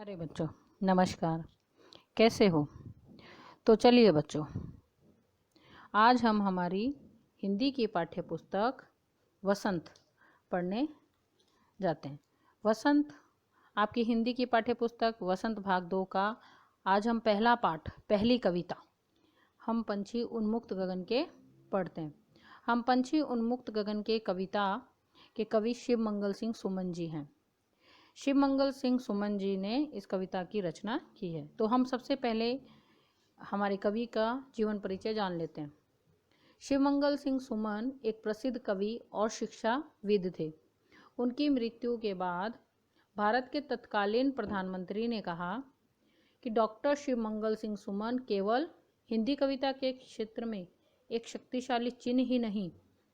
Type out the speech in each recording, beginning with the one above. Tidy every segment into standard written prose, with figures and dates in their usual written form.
अरे बच्चों, नमस्कार। कैसे हो? तो चलिए बच्चों, आज हम हमारी हिंदी की पाठ्य पुस्तक वसंत पढ़ने जाते हैं। वसंत, आपकी हिंदी की पाठ्य पुस्तक वसंत भाग 2 का आज हम पहला पाठ, पहली कविता हम पंछी उन्मुक्त गगन के पढ़ते हैं। हम पंछी उन्मुक्त गगन के कविता के कवि शिव मंगल सिंह सुमन जी हैं। शिव मंगल सिंह सुमन जी ने इस कविता की रचना की है। तो हम सबसे पहले हमारे कवि का जीवन परिचय जान लेते हैं। शिव मंगल सिंह सुमन एक प्रसिद्ध कवि और शिक्षाविद थे। उनकी मृत्यु के बाद भारत के तत्कालीन प्रधानमंत्री ने कहा कि डॉक्टर शिव मंगल सिंह सुमन केवल हिंदी कविता के क्षेत्र में एक शक्तिशाली चिन्ह ही नहीं,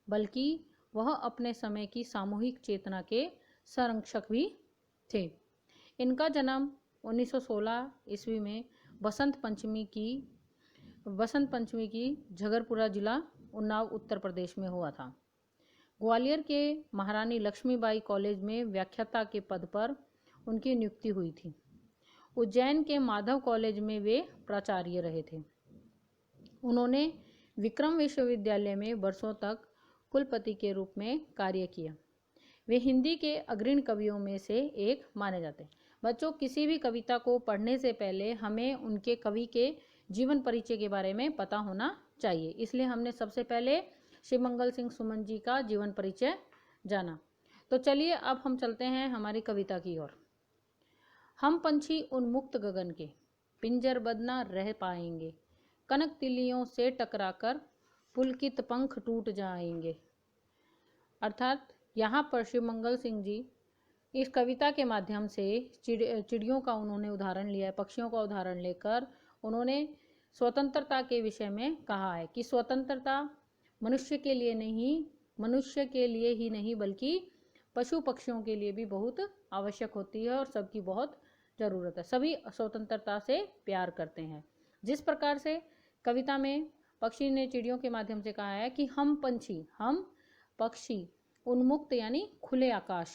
बल्कि वह अपने समय की सामूहिक चेतना के संरक्षक भी थे। इनका जन्म 1916 ईस्वी में बसंत पंचमी की झगरपुरा जिला उन्नाव उत्तर प्रदेश में हुआ था। ग्वालियर के महारानी लक्ष्मीबाई कॉलेज में व्याख्याता के पद पर उनकी नियुक्ति हुई थी। उज्जैन के माधव कॉलेज में वे प्राचार्य रहे थे। उन्होंने विक्रम विश्वविद्यालय में वर्षों तक कुलपति के रूप में कार्य किया। वे हिंदी के अग्रणी कवियों में से एक माने जाते हैं। बच्चों, किसी भी कविता को पढ़ने से पहले हमें उनके कवि के जीवन परिचय के बारे में पता होना चाहिए। इसलिए हमने सबसे पहले शिव मंगल सिंह सुमन जी का जीवन परिचय जाना। तो चलिए अब हम चलते हैं हमारी कविता की ओर। हम पंछी उन्मुक्त गगन के पिंजरबद्ध न रह पाएंगे, कनक तिलियों से टकराकर पुलकित पंख टूट जाएंगे। अर्थात यहाँ पर शिव मंगल सिंह जी इस कविता के माध्यम से चिड़ियों का उन्होंने उदाहरण लिया है, पक्षियों का उदाहरण लेकर उन्होंने स्वतंत्रता के विषय में कहा है कि स्वतंत्रता मनुष्य के लिए ही नहीं बल्कि पशु पक्षियों के लिए भी बहुत आवश्यक होती है और सबकी बहुत ज़रूरत है। सभी स्वतंत्रता से प्यार करते हैं। जिस प्रकार से कविता में पक्षी ने चिड़ियों के माध्यम से कहा है कि हम पक्षी उन्मुक्त यानी खुले आकाश,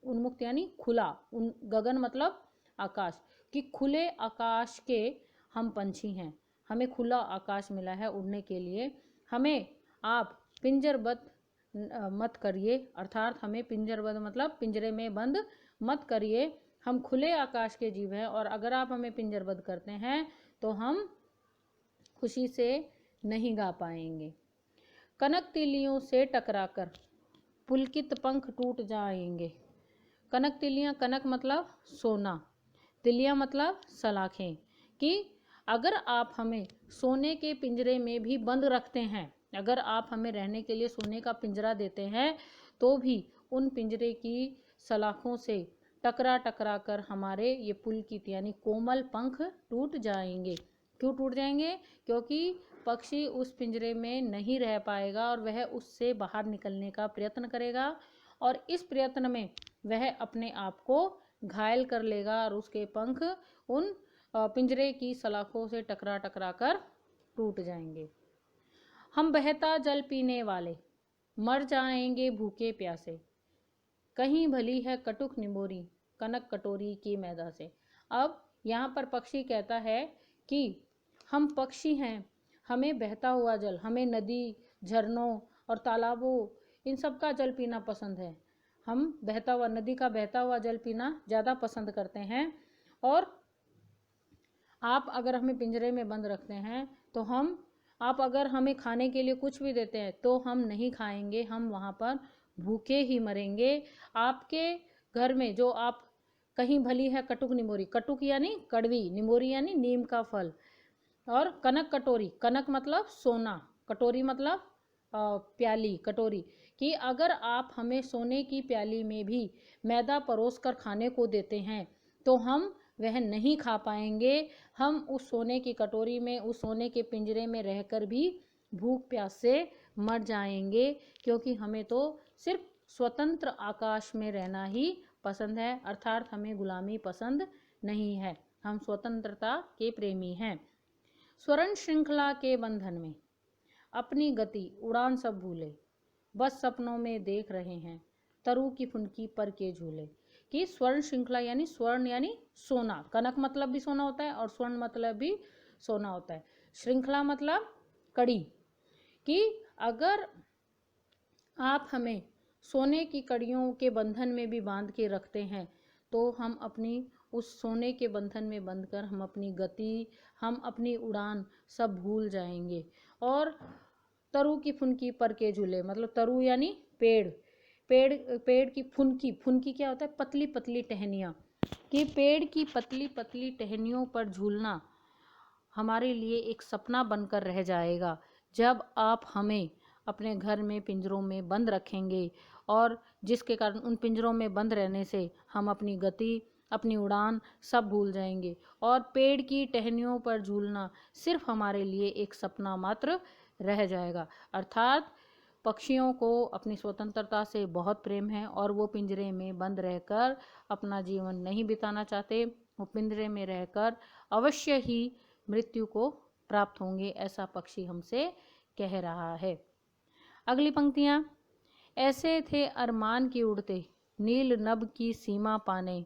उन्मुक्त यानी खुला, गगन मतलब आकाश, कि खुले आकाश के हम पंछी हैं। हमें खुला आकाश मिला है उड़ने के लिए। हमें आप पिंजरबद्ध मत करिए, अर्थात हमें पिंजरबद्ध मतलब पिंजरे में बंद मत करिए। हम खुले आकाश के जीव हैं और अगर आप हमें पिंजरबद्ध करते हैं तो हम खुशी से नहीं गा पाएंगे। कनक तिलियों से टकराकर पुलकित पंख टूट जाएंगे। कनक तिलियां, कनक मतलब सोना, तिलियां मतलब सलाखें, कि अगर आप हमें सोने के पिंजरे में भी बंद रखते हैं, अगर आप हमें रहने के लिए सोने का पिंजरा देते हैं तो भी उन पिंजरे की सलाखों से टकरा टकरा कर हमारे ये पुलकित यानी कोमल पंख टूट जाएंगे। क्यों टूट जाएंगे? क्योंकि पक्षी उस पिंजरे में नहीं रह पाएगा और वह उससे बाहर निकलने का प्रयत्न करेगा और इस प्रयत्न में वह अपने आप को घायल कर लेगा और उसके पंख उन पिंजरे की सलाखों से टकरा टकरा कर टूट जाएंगे। हम बहता जल पीने वाले मर जाएंगे भूखे प्यासे, कहीं भली है कटुक निमोरी कनक कटोरी की मैदा से। अब यहाँ पर पक्षी कहता है कि हम पक्षी हैं, हमें बहता हुआ जल, हमें नदी, झरनों और तालाबों इन सब का जल पीना पसंद है। हम बहता हुआ नदी का बहता हुआ जल पीना ज़्यादा पसंद करते हैं और आप अगर हमें पिंजरे में बंद रखते हैं तो आप अगर हमें खाने के लिए कुछ भी देते हैं तो हम नहीं खाएंगे, हम वहाँ पर भूखे ही मरेंगे। आपके घर में जो आप कहीं भली है कटुक निमोरी, कटुक यानी कड़वी, निमोरी यानी नीम का फल, और कनक कटोरी, कनक मतलब सोना, कटोरी मतलब प्याली, कटोरी, कि अगर आप हमें सोने की प्याली में भी मैदा परोस कर खाने को देते हैं तो हम वह नहीं खा पाएंगे। हम उस सोने की कटोरी में, उस सोने के पिंजरे में रहकर भी भूख प्यास से मर जाएंगे, क्योंकि हमें तो सिर्फ स्वतंत्र आकाश में रहना ही पसंद है, अर्थात हमें गुलामी पसंद नहीं है। हम स्वतंत्रता के प्रेमी हैं। स्वर्ण श्रृंखला के बंधन में अपनी गति उड़ान सब भूले, बस सपनों में देख रहे हैं तरु की फुनकी पर के झूले, कि स्वर्ण श्रृंखला यानी स्वर्ण यानी सोना, कनक मतलब भी सोना होता है और स्वर्ण मतलब भी सोना होता है। श्रृंखला मतलब कड़ी, कि अगर आप हमें सोने की कड़ियों के बंधन में भी बांध के रखते हैं तो हम अपनी उस सोने के बंधन में बंधकर हम अपनी गति, हम अपनी उड़ान सब भूल जाएंगे। और तरु की फुनकी पर के झूले, मतलब तरु यानी पेड़, पेड़ की फुनकी, फुनकी क्या होता है, पतली पतली टहनियाँ, कि पेड़ की पतली पतली टहनियों पर झूलना हमारे लिए एक सपना बनकर रह जाएगा जब आप हमें अपने घर में पिंजरों में बंद रखेंगे, और जिसके कारण उन पिंजरों में बंद रहने से हम अपनी गति, अपनी उड़ान सब भूल जाएंगे और पेड़ की टहनियों पर झूलना सिर्फ हमारे लिए एक सपना मात्र रह जाएगा। अर्थात पक्षियों को अपनी स्वतंत्रता से बहुत प्रेम है और वो पिंजरे में बंद रहकर अपना जीवन नहीं बिताना चाहते, वो पिंजरे में रहकर अवश्य ही मृत्यु को प्राप्त होंगे, ऐसा पक्षी हमसे कह रहा है। अगली पंक्तियाँ, ऐसे थे अरमान की उड़ते, नील नभ की सीमा पाने,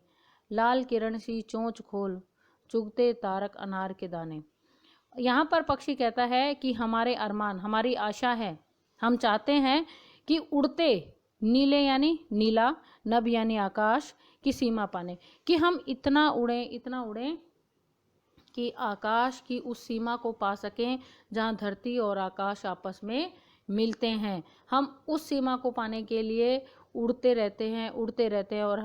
लाल किरण सी चोंच खोल, चुगते तारक अनार के दाने। यहाँ पर पक्षी कहता है कि हमारे अरमान, हमारी आशा है, हम चाहते हैं कि उड़ते, नीले यानी नीला, नभ यानी आकाश की सीमा पाने, कि हम इतना उड़ें कि आकाश की उस सीमा को पा सकें जहाँ धरती और आकाश आपस में मिलते हैं। हम उस सीमा को पाने के लिए उड़ते रहते हैं और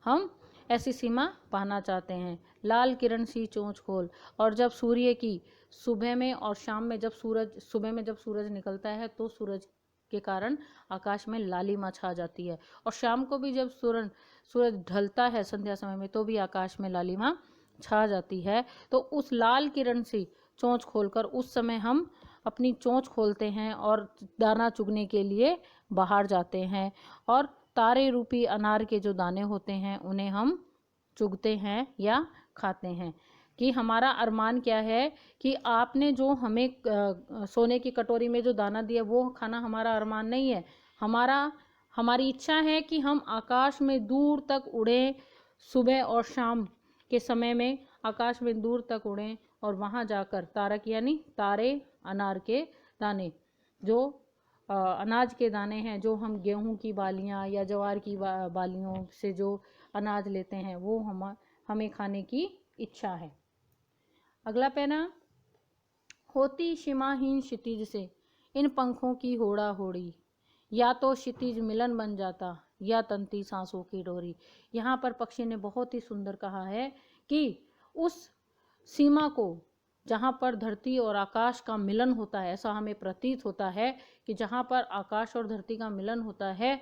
हम ऐसी सीमा पाना चाहते हैं। लाल किरण सी चोंच खोल, और जब सूर्य की सुबह में और शाम में सुबह में जब सूरज निकलता है तो सूरज के कारण आकाश में लालिमा छा जाती है, और शाम को भी जब सूरज ढलता है संध्या समय में तो भी आकाश में लालिमा छा जाती है। तो उस लाल किरण से चोंच खोलकर उस समय हम अपनी चोंच खोलते हैं और दाना चुगने के लिए बाहर जाते हैं, और तारे रूपी अनार के जो दाने होते हैं उन्हें हम चुगते हैं या खाते हैं। कि हमारा अरमान क्या है कि आपने जो हमें सोने की कटोरी में जो दाना दिया वो खाना हमारा अरमान नहीं है। हमारी इच्छा है कि हम आकाश में दूर तक उड़ें, सुबह और शाम के समय में आकाश में दूर तक उड़ें और वहाँ जाकर तारक यानी तारे, अनार के दाने, जो अनाज के दाने हैं, जो हम गेहूं की बालियां या ज्वार की बालियों से जो अनाज लेते हैं वो हमें खाने की इच्छा है। अगला पैना, होती सीमाहीन क्षितिज से इन पंखों की होड़ा होड़ी, या तो क्षितिज मिलन बन जाता या तंती सांसों की डोरी। यहाँ पर पक्षी ने बहुत ही सुंदर कहा है कि उस सीमा को जहाँ पर धरती और आकाश का मिलन होता है, ऐसा हमें प्रतीत होता है कि जहाँ पर आकाश और धरती का मिलन होता है,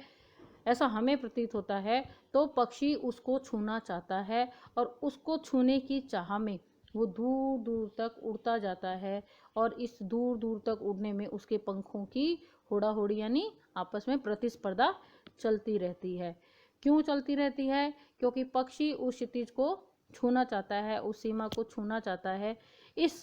ऐसा हमें प्रतीत होता है, तो पक्षी उसको छूना चाहता है और उसको छूने की चाह में वो दूर दूर तक उड़ता जाता है, और इस दूर दूर तक उड़ने में उसके पंखों की होड़ा होड़ी यानी आपस में प्रतिस्पर्धा चलती रहती है। क्यों चलती रहती है? क्योंकि पक्षी उस क्षितिज को छूना चाहता है, उस सीमा को छूना चाहता है। इस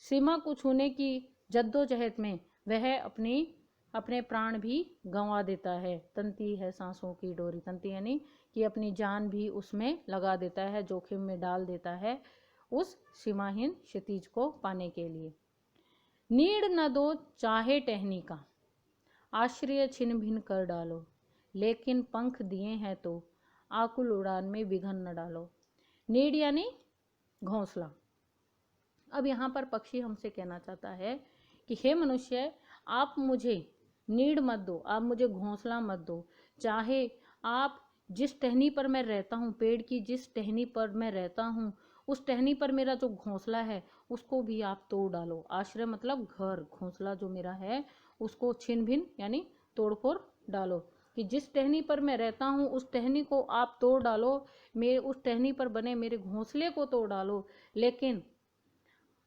सीमा को छूने की जद्दोजहद में वह अपने प्राण भी गंवा देता है। तंती है सांसों की डोरी, तंती यानी कि अपनी जान भी उसमें लगा देता है, जोखिम में डाल देता है उस सीमाहीन क्षितिज को पाने के लिए। नीड़ न दो चाहे टहनी का, आश्रय छिन भिन कर डालो, लेकिन पंख दिए हैं तो आकुल उड़ान में विघन न डालो। नीड़ यानी घोंसला। अब यहाँ पर पक्षी हमसे कहना चाहता है कि हे मनुष्य, आप मुझे नीड़ मत दो, आप मुझे घोंसला मत दो, चाहे आप जिस टहनी पर मैं रहता हूँ, पेड़ की जिस टहनी पर मैं रहता हूँ, उस टहनी पर मेरा जो घोंसला है उसको भी आप तोड़ डालो। आश्रय मतलब घर, घोंसला जो मेरा है उसको छिन भिन यानी तोड़ फोड़ डालो, कि जिस टहनी पर मैं रहता हूँ उस टहनी को आप तोड़ डालो, मेरे उस टहनी पर बने मेरे घोंसले को तोड़ डालो। लेकिन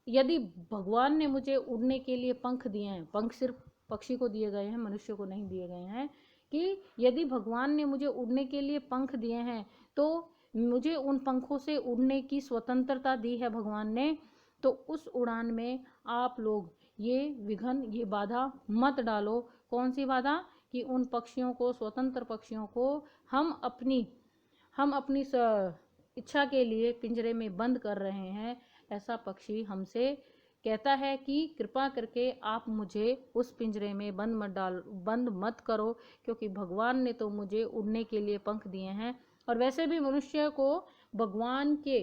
यदि भगवान ने मुझे उड़ने के लिए पंख दिए हैं, पंख सिर्फ पक्षी को दिए गए हैं, मनुष्य को नहीं दिए गए हैं, कि यदि भगवान ने मुझे उड़ने के लिए पंख दिए हैं तो मुझे उन पंखों से उड़ने की स्वतंत्रता दी है भगवान ने, तो उस उड़ान में आप लोग ये विघन, ये बाधा मत डालो। कौन सी बाधा? कि उन पक्षियों को, स्वतंत्र पक्षियों को हम अपनी हम अपनी इच्छा के लिए पिंजरे में बंद कर रहे हैं, ऐसा पक्षी हमसे कहता है कि कृपा करके आप मुझे उस पिंजरे में बंद मत करो, क्योंकि भगवान ने तो मुझे उड़ने के लिए पंख दिए हैं। और वैसे भी मनुष्य को भगवान के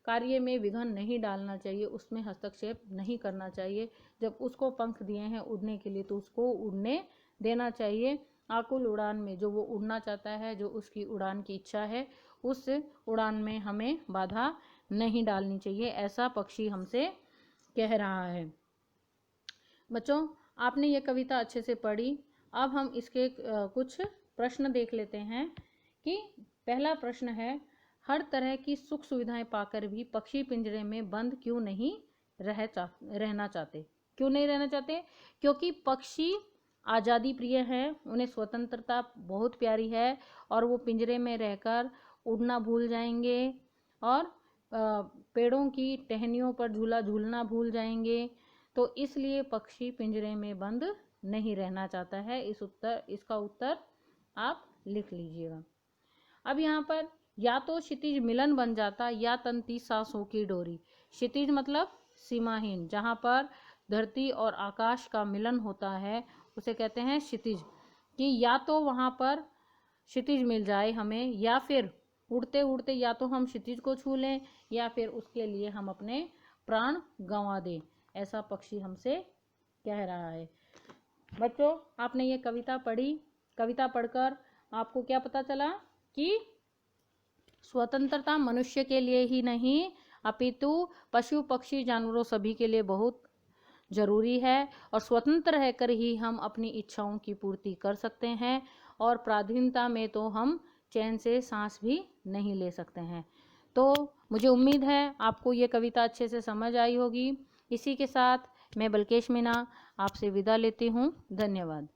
कार्य में विघ्न नहीं डालना चाहिए, उसमें हस्तक्षेप नहीं करना चाहिए। जब उसको पंख दिए हैं उड़ने के लिए तो उसको उड़ने देना चाहिए। आकुल उड़ान में जो वो उड़ना चाहता है, जो उसकी उड़ान की इच्छा है, उस उड़ान में हमें बाधा नहीं डालनी चाहिए, ऐसा पक्षी हमसे कह रहा है। बच्चों, आपने ये कविता अच्छे से पढ़ी। अब हम इसके कुछ प्रश्न देख लेते हैं कि पहला प्रश्न है, हर तरह की सुख सुविधाएं पाकर भी पक्षी पिंजरे में बंद क्यों नहीं रहना चाहते? क्यों नहीं रहना चाहते? क्योंकि पक्षी आज़ादी प्रिय है, उन्हें स्वतंत्रता बहुत प्यारी है और वो पिंजरे में रहकर उड़ना भूल जाएंगे और पेड़ों की टहनियों पर झूला झूलना भूल जाएंगे। तो इसलिए पक्षी पिंजरे में बंद नहीं रहना चाहता है। इसका उत्तर आप लिख लीजिएगा। अब यहाँ पर या तो क्षितिज मिलन बन जाता या तंती सांसों की डोरी। क्षितिज मतलब सीमाहीन, जहाँ पर धरती और आकाश का मिलन होता है उसे कहते हैं क्षितिज। कि या तो वहाँ पर क्षितिज मिल जाए हमें, या फिर उड़ते उड़ते या तो हम क्षितिज को छू लें या फिर उसके लिए हम अपने प्राण गंवा दें, ऐसा पक्षी हमसे कह रहा है। बच्चों, आपने ये कविता पढ़ी। कविता पढ़कर आपको क्या पता चला कि स्वतंत्रता मनुष्य के लिए ही नहीं अपितु पशु पक्षी जानवरों सभी के लिए बहुत जरूरी है, और स्वतंत्र रहकर ही हम अपनी इच्छाओं की पूर्ति कर सकते हैं, और पराधीनता में तो हम चैन से सांस भी नहीं ले सकते हैं। तो मुझे उम्मीद है आपको ये कविता अच्छे से समझ आई होगी। इसी के साथ मैं बल्केश मीना आपसे विदा लेती हूँ। धन्यवाद।